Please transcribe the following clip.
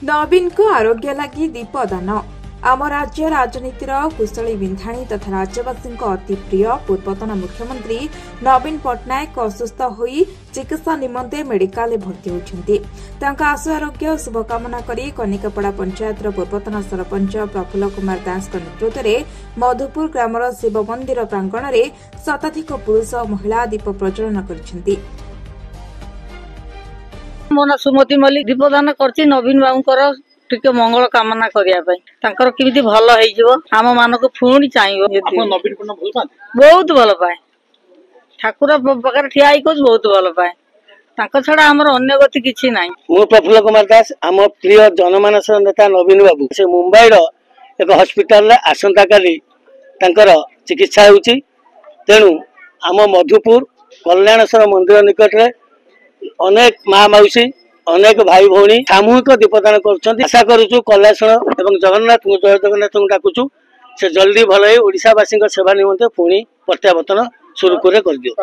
नवीन को आरोग्य लगी दीपदान आम राज्य राजनीतिर कुशली विंधाणी तथा राज्यवासी अति प्रिय पूर्वतन मुख्यमंत्री नवीन पट्टनायक असुस्थ होई चिकित्सा निमंते मेडिकल भर्ती होती। आशु आरोग्य शुभकामना करी कनिकापड़ा पंचायतर पूर्वतन सरपंच प्रफुल्ल कुमार दास नेतृत्व में मधुपुर ग्रामर शिव मंदिर प्रांगण में शताधिक पुरुष और महिला दीप प्रज्वलन कर मो ना सुमति मल्लिक दीपदान करछि नवीन बाबूकर टिके मंगल कामना करिया केमिति भल आम मान को पुणी चाहिए बहुत भल पाए ठाकुर पाखे ठिया बहुत भल पाए छड़ा आमर अन्य गति किछि नाही। मु प्रफुल्ल कुमार दास आम प्रिय जनमानस नेता नवीन बाबू से मुंबईर एक हॉस्पिटल रे आसंता काली तांकर चिकित्सा होउची तेणु आम मधुपुर कल्याणेश्वर मंदिर निकट रे अनेक माँ मौसी अनेक भाई भौणी सामूहिक दीपदान कर आशा करूँ कल्याण एवं जगन्नाथ जय जगन्नाथ डाकुचु से जल्दी भल ओडिशावासी सेवा निमंते पुणी प्रत्यावर्तन सुरुखुरे कर दियो।